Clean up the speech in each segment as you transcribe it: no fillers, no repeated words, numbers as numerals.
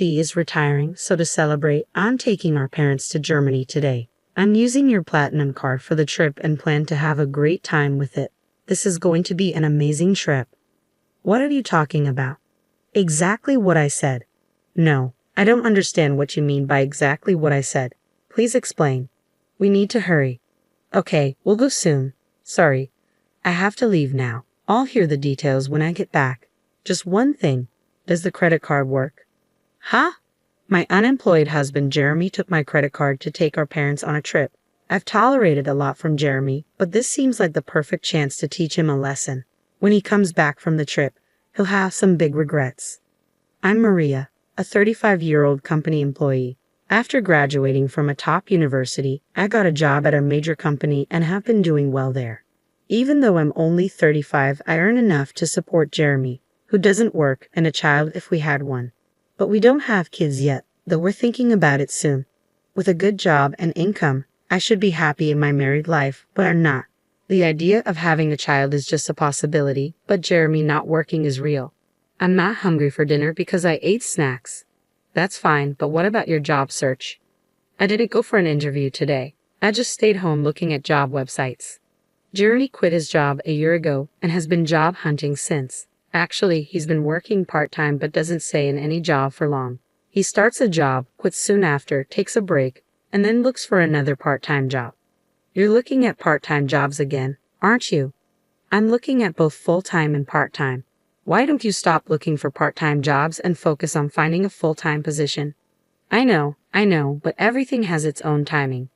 hubby is retiring, so to celebrate, I'm taking our parents to Germany today. I'm using your platinum card for the trip and plan to have a great time with it. This is going to be an amazing trip. What are you talking about? Exactly what I said. No, I don't understand what you mean by exactly what I said. Please explain. We need to hurry. Okay, we'll go soon. Sorry. I have to leave now. I'll hear the details when I get back. Just one thing. Does the credit card work? Huh? My unemployed husband Jeremy took my credit card to take our parents on a trip. I've tolerated a lot from Jeremy, but this seems like the perfect chance to teach him a lesson. When he comes back from the trip, he'll have some big regrets. I'm Maria, a 35-year-old company employee. After graduating from a top university, I got a job at a major company and have been doing well there. Even though I'm only 35, I earn enough to support Jeremy, who doesn't work, and a child if we had one. But we don't have kids yet, though we're thinking about it soon. With a good job and income, I should be happy in my married life, but I'm not. The idea of having a child is just a possibility, but Jeremy not working is real. I'm not hungry for dinner because I ate snacks. That's fine, but what about your job search? I didn't go for an interview today. I just stayed home looking at job websites. Jeremy quit his job a year ago and has been job hunting since. Actually, he's been working part-time but doesn't stay in any job for long. He starts a job, quits soon after, takes a break, and then looks for another part-time job. You're looking at part-time jobs again, aren't you? I'm looking at both full-time and part-time. Why don't you stop looking for part-time jobs and focus on finding a full-time position? I know, but everything has its own timing.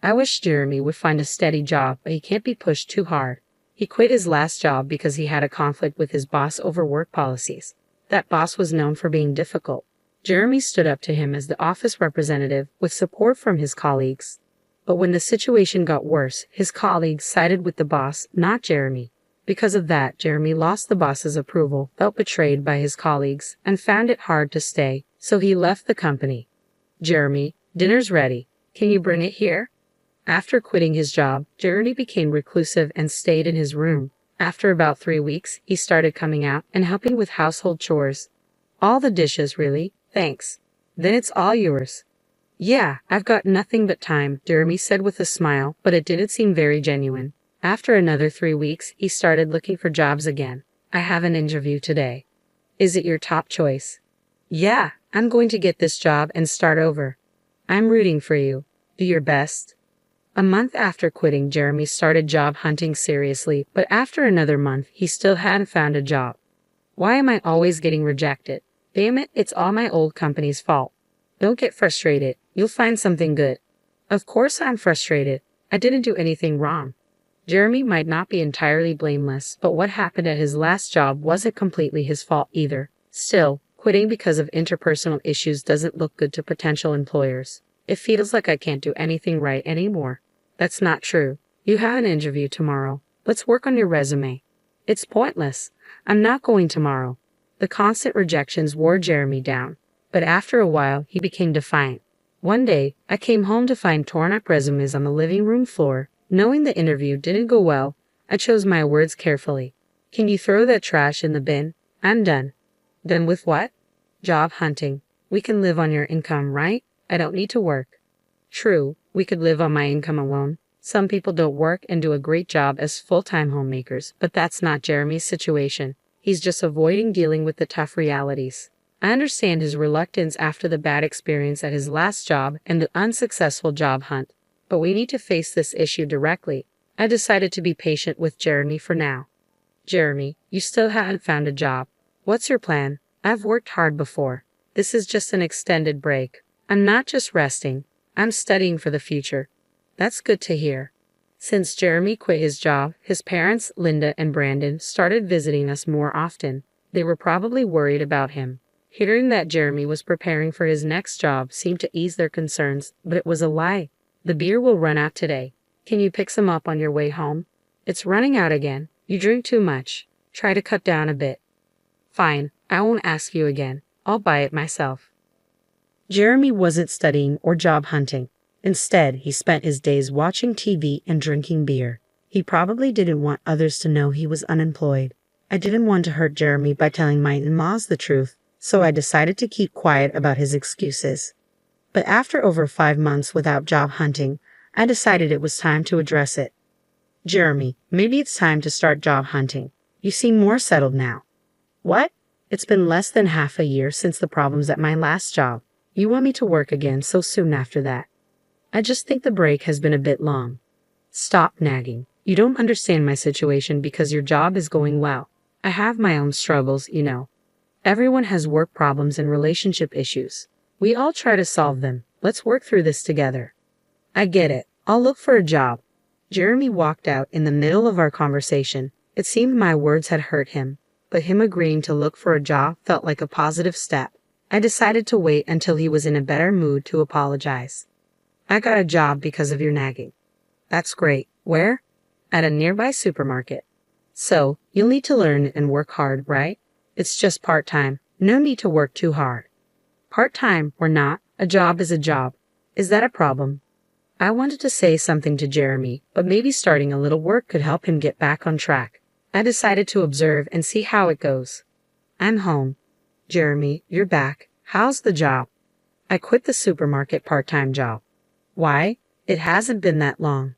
I wish Jeremy would find a steady job, but he can't be pushed too hard. He quit his last job because he had a conflict with his boss over work policies. That boss was known for being difficult. Jeremy stood up to him as the office representative with support from his colleagues. But when the situation got worse, his colleagues sided with the boss, not Jeremy. Because of that, Jeremy lost the boss's approval, felt betrayed by his colleagues, and found it hard to stay, so he left the company. Jeremy, dinner's ready. Can you bring it here? After quitting his job, Jeremy became reclusive and stayed in his room. After about 3 weeks, he started coming out and helping with household chores. All the dishes, really? Thanks. Then it's all yours. Yeah, I've got nothing but time, Jeremy said with a smile, but it didn't seem very genuine. After another 3 weeks, he started looking for jobs again. I have an interview today. Is it your top choice? Yeah, I'm going to get this job and start over. I'm rooting for you. Do your best. A month after quitting, Jeremy started job hunting seriously, but after another month, he still hadn't found a job. Why am I always getting rejected? Damn it, it's all my old company's fault. Don't get frustrated. You'll find something good. Of course I'm frustrated. I didn't do anything wrong. Jeremy might not be entirely blameless, but what happened at his last job wasn't completely his fault either. Still, quitting because of interpersonal issues doesn't look good to potential employers. It feels like I can't do anything right anymore. That's not true. You have an interview tomorrow. Let's work on your resume. It's pointless. I'm not going tomorrow. The constant rejections wore Jeremy down, but after a while, he became defiant. One day, I came home to find torn-up resumes on the living room floor. Knowing the interview didn't go well, I chose my words carefully. Can you throw that trash in the bin? I'm done. Done with what? Job hunting. We can live on your income, right? I don't need to work. True, we could live on my income alone. Some people don't work and do a great job as full-time homemakers, but that's not Jeremy's situation. He's just avoiding dealing with the tough realities. I understand his reluctance after the bad experience at his last job and the unsuccessful job hunt, but we need to face this issue directly. I decided to be patient with Jeremy for now. Jeremy, you still haven't found a job. What's your plan? I've worked hard before. This is just an extended break. I'm not just resting. I'm studying for the future. That's good to hear. Since Jeremy quit his job, his parents, Linda and Brandon, started visiting us more often. They were probably worried about him. Hearing that Jeremy was preparing for his next job seemed to ease their concerns, but it was a lie. The beer will run out today. Can you pick some up on your way home? It's running out again. You drink too much. Try to cut down a bit. Fine, I won't ask you again. I'll buy it myself. Jeremy wasn't studying or job hunting. Instead, he spent his days watching TV and drinking beer. He probably didn't want others to know he was unemployed. I didn't want to hurt Jeremy by telling my in-laws the truth, so I decided to keep quiet about his excuses. But after over 5 months without job hunting, I decided it was time to address it. Jeremy, maybe it's time to start job hunting. You seem more settled now. What? It's been less than half a year since the problems at my last job. You want me to work again so soon after that? I just think the break has been a bit long. Stop nagging. You don't understand my situation because your job is going well. I have my own struggles, you know. Everyone has work problems and relationship issues. We all try to solve them. Let's work through this together. I get it. I'll look for a job. Jeremy walked out in the middle of our conversation. It seemed my words had hurt him, but him agreeing to look for a job felt like a positive step. I decided to wait until he was in a better mood to apologize. I got a job because of your nagging. That's great. Where? At a nearby supermarket. So, you'll need to learn and work hard, right? It's just part-time. No need to work too hard. Part-time or not, a job is a job. Is that a problem? I wanted to say something to Jeremy, but maybe starting a little work could help him get back on track. I decided to observe and see how it goes. I'm home. Jeremy, you're back. How's the job? I quit the supermarket part-time job. Why? It hasn't been that long.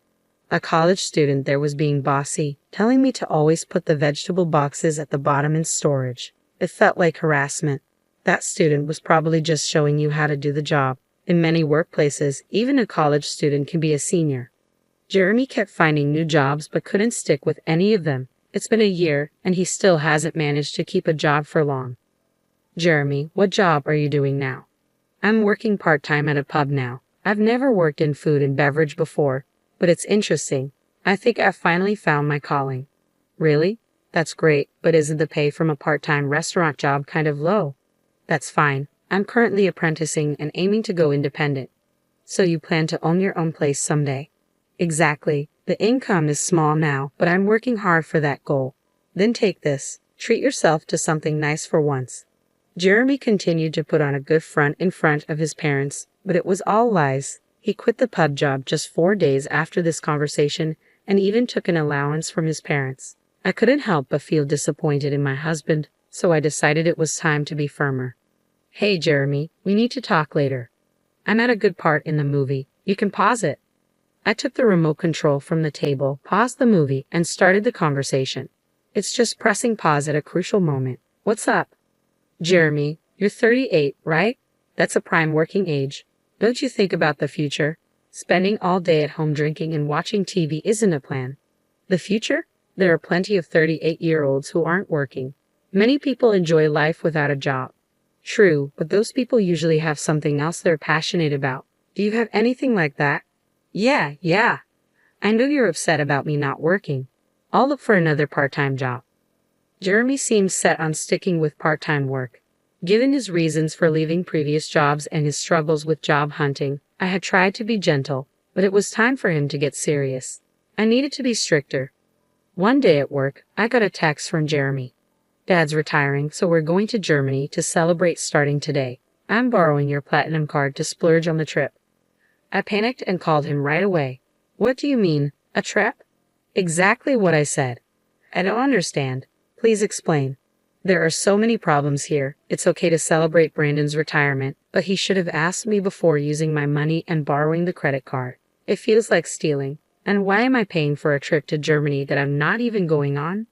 A college student there was being bossy, telling me to always put the vegetable boxes at the bottom in storage. It felt like harassment. That student was probably just showing you how to do the job. In many workplaces, even a college student can be a senior. Jeremy kept finding new jobs but couldn't stick with any of them. It's been a year, and he still hasn't managed to keep a job for long. Jeremy, what job are you doing now? I'm working part-time at a pub now. I've never worked in food and beverage before, but it's interesting. I think I've finally found my calling. Really? That's great, but isn't the pay from a part-time restaurant job kind of low? That's fine. I'm currently apprenticing and aiming to go independent. So you plan to own your own place someday? Exactly. The income is small now, but I'm working hard for that goal. Then take this. Treat yourself to something nice for once. Jeremy continued to put on a good front in front of his parents, but it was all lies. He quit the pub job just 4 days after this conversation and even took an allowance from his parents. I couldn't help but feel disappointed in my husband, so I decided it was time to be firmer. Hey Jeremy, we need to talk later. I'm at a good part in the movie. You can pause it. I took the remote control from the table, paused the movie, and started the conversation. It's just pressing pause at a crucial moment. What's up? Jeremy, you're 38, right? That's a prime working age. Don't you think about the future? Spending all day at home drinking and watching TV isn't a plan. The future? There are plenty of 38-year-olds who aren't working. Many people enjoy life without a job. True, but those people usually have something else they're passionate about. Do you have anything like that? Yeah. I know you're upset about me not working. I'll look for another part-time job. Jeremy seemed set on sticking with part-time work. Given his reasons for leaving previous jobs and his struggles with job hunting, I had tried to be gentle, but it was time for him to get serious. I needed to be stricter. One day at work, I got a text from Jeremy. Dad's retiring, so we're going to Germany to celebrate starting today. I'm borrowing your platinum card to splurge on the trip. I panicked and called him right away. What do you mean, a trip? Exactly what I said. I don't understand. Please explain. There are so many problems here. It's okay to celebrate Brandon's retirement, but he should have asked me before using my money and borrowing the credit card. It feels like stealing. And why am I paying for a trip to Germany that I'm not even going on?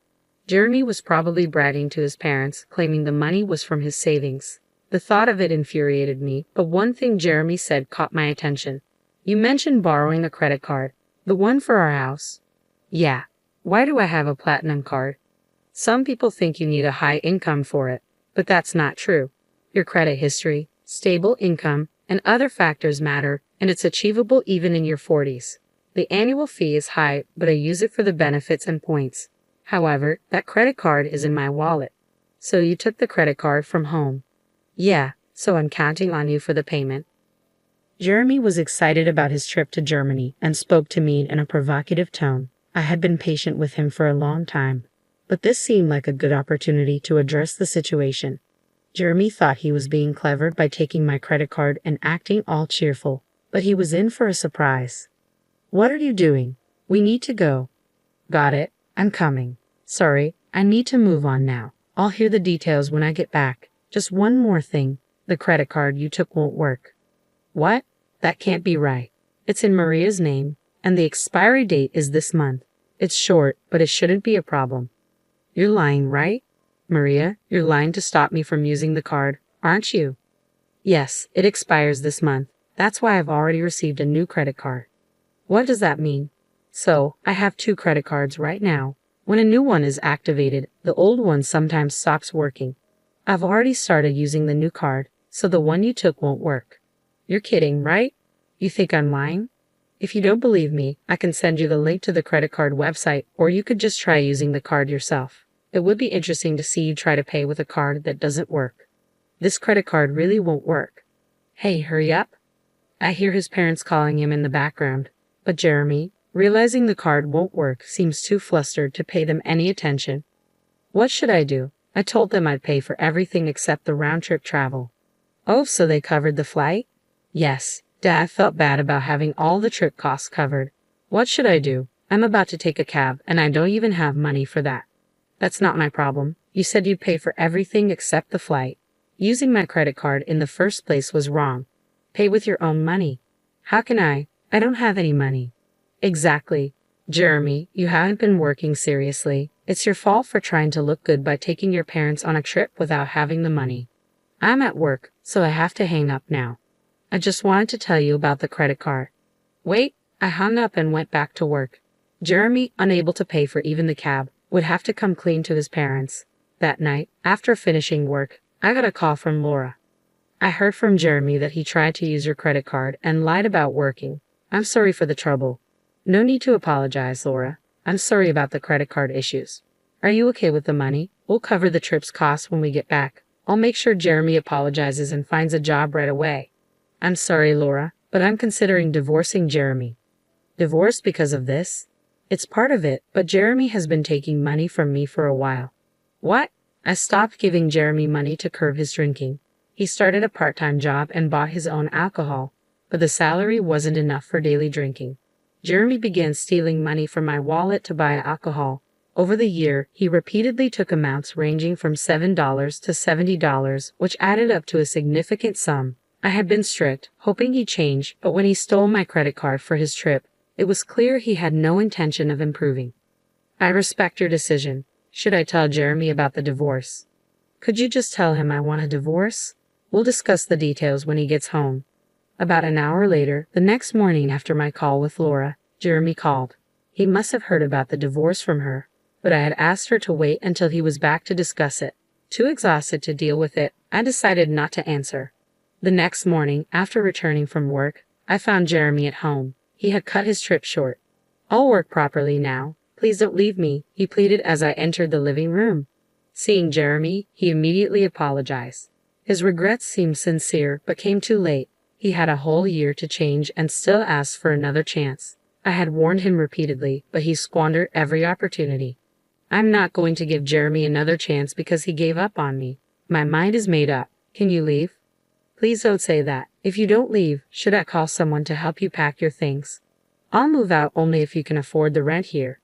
Jeremy was probably bragging to his parents, claiming the money was from his savings. The thought of it infuriated me, but one thing Jeremy said caught my attention. You mentioned borrowing a credit card. The one for our house? Yeah. Why do I have a platinum card? Some people think you need a high income for it, but that's not true. Your credit history, stable income, and other factors matter, and it's achievable even in your 40s. The annual fee is high, but I use it for the benefits and points. However, that credit card is in my wallet. So you took the credit card from home? Yeah, so I'm counting on you for the payment. Jeremy was excited about his trip to Germany and spoke to me in a provocative tone. I had been patient with him for a long time, but this seemed like a good opportunity to address the situation. Jeremy thought he was being clever by taking my credit card and acting all cheerful, but he was in for a surprise. What are you doing? We need to go. Got it. I'm coming. Sorry, I need to move on now. I'll hear the details when I get back. Just one more thing. The credit card you took won't work. What? That can't be right. It's in Maria's name, and the expiry date is this month. It's short, but it shouldn't be a problem. You're lying, right? Maria, you're lying to stop me from using the card, aren't you? Yes, it expires this month. That's why I've already received a new credit card. What does that mean? So, I have 2 credit cards right now. When a new one is activated, the old one sometimes stops working. I've already started using the new card, so the one you took won't work. You're kidding, right? You think I'm lying? If you don't believe me, I can send you the link to the credit card website, or you could just try using the card yourself. It would be interesting to see you try to pay with a card that doesn't work. This credit card really won't work. Hey, hurry up. I hear his parents calling him in the background, but Jeremy, realizing the card won't work, seems too flustered to pay them any attention. What should I do? I told them I'd pay for everything except the round-trip travel. Oh, so they covered the flight? Yes. Dad felt bad about having all the trip costs covered. What should I do? I'm about to take a cab, and I don't even have money for that. That's not my problem. You said you'd pay for everything except the flight. Using my credit card in the first place was wrong. Pay with your own money. How can I? I don't have any money. Exactly. Jeremy, you haven't been working seriously. It's your fault for trying to look good by taking your parents on a trip without having the money. I'm at work, so I have to hang up now. I just wanted to tell you about the credit card. Wait, I hung up and went back to work. Jeremy, unable to pay for even the cab, would have to come clean to his parents. That night, after finishing work, I got a call from Laura. I heard from Jeremy that he tried to use your credit card and lied about working. I'm sorry for the trouble. No need to apologize, Laura. I'm sorry about the credit card issues. Are you okay with the money? We'll cover the trip's costs when we get back. I'll make sure Jeremy apologizes and finds a job right away. I'm sorry, Laura, but I'm considering divorcing Jeremy. Divorce because of this? It's part of it, but Jeremy has been taking money from me for a while. What? I stopped giving Jeremy money to curb his drinking. He started a part-time job and bought his own alcohol, but the salary wasn't enough for daily drinking. Jeremy began stealing money from my wallet to buy alcohol. Over the year, he repeatedly took amounts ranging from $7 to $70, which added up to a significant sum. I had been strict, hoping he'd change, but when he stole my credit card for his trip, it was clear he had no intention of improving. I respect your decision. Should I tell Jeremy about the divorce? Could you just tell him I want a divorce? We'll discuss the details when he gets home. About an hour later, the next morning after my call with Laura, Jeremy called. He must have heard about the divorce from her, but I had asked her to wait until he was back to discuss it. Too exhausted to deal with it, I decided not to answer. The next morning, after returning from work, I found Jeremy at home. He had cut his trip short. I'll work properly now. Please don't leave me, he pleaded as I entered the living room. Seeing Jeremy, he immediately apologized. His regrets seemed sincere, but came too late. He had a whole year to change and still asked for another chance. I had warned him repeatedly, but he squandered every opportunity. I'm not going to give Jeremy another chance because he gave up on me. My mind is made up. Can you leave? Please don't say that. If you don't leave, should I call someone to help you pack your things? I'll move out only if you can afford the rent here.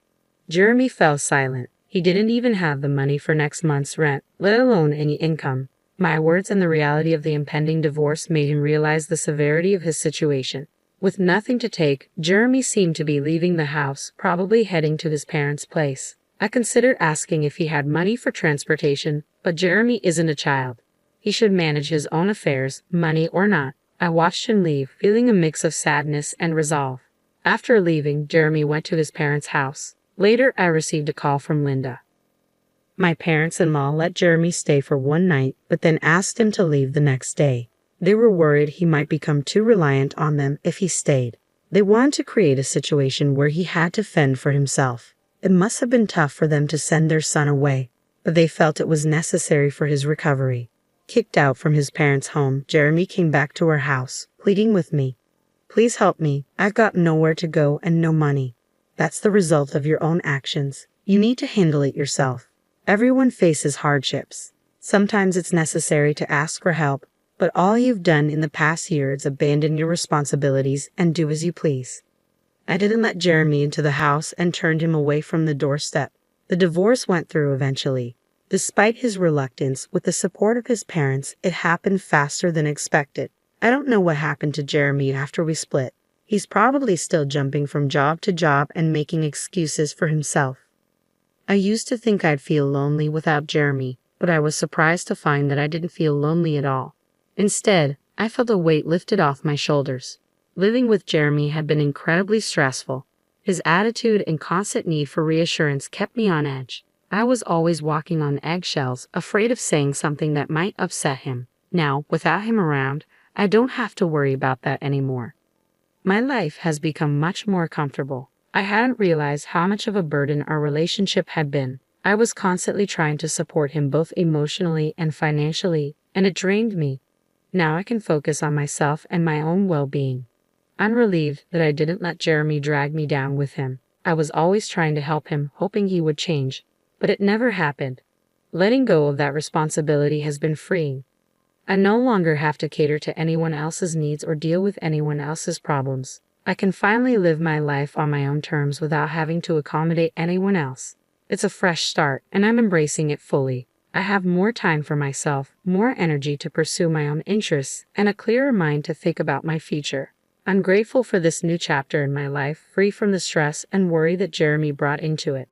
Jeremy fell silent. He didn't even have the money for next month's rent, let alone any income. My words and the reality of the impending divorce made him realize the severity of his situation. With nothing to take, Jeremy seemed to be leaving the house, probably heading to his parents' place. I considered asking if he had money for transportation, but Jeremy isn't a child. He should manage his own affairs, money or not. I watched him leave, feeling a mix of sadness and resolve. After leaving, Jeremy went to his parents' house. Later, I received a call from Linda. My parents-in-law let Jeremy stay for one night, but then asked him to leave the next day. They were worried he might become too reliant on them if he stayed. They wanted to create a situation where he had to fend for himself. It must have been tough for them to send their son away, but they felt it was necessary for his recovery. Kicked out from his parents' home, Jeremy came back to our house, pleading with me. Please help me. I've got nowhere to go and no money. That's the result of your own actions. You need to handle it yourself. Everyone faces hardships. Sometimes it's necessary to ask for help, but all you've done in the past year is abandon your responsibilities and do as you please. I didn't let Jeremy into the house and turned him away from the doorstep. The divorce went through eventually. Despite his reluctance, with the support of his parents, it happened faster than expected. I don't know what happened to Jeremy after we split. He's probably still jumping from job to job and making excuses for himself. I used to think I'd feel lonely without Jeremy, but I was surprised to find that I didn't feel lonely at all. Instead, I felt a weight lifted off my shoulders. Living with Jeremy had been incredibly stressful. His attitude and constant need for reassurance kept me on edge. I was always walking on eggshells, afraid of saying something that might upset him. Now, without him around, I don't have to worry about that anymore. My life has become much more comfortable. I hadn't realized how much of a burden our relationship had been. I was constantly trying to support him both emotionally and financially, and it drained me. Now I can focus on myself and my own well-being. I'm relieved that I didn't let Jeremy drag me down with him. I was always trying to help him, hoping he would change, but it never happened. Letting go of that responsibility has been freeing. I no longer have to cater to anyone else's needs or deal with anyone else's problems. I can finally live my life on my own terms without having to accommodate anyone else. It's a fresh start, and I'm embracing it fully. I have more time for myself, more energy to pursue my own interests, and a clearer mind to think about my future. I'm grateful for this new chapter in my life, free from the stress and worry that Jeremy brought into it.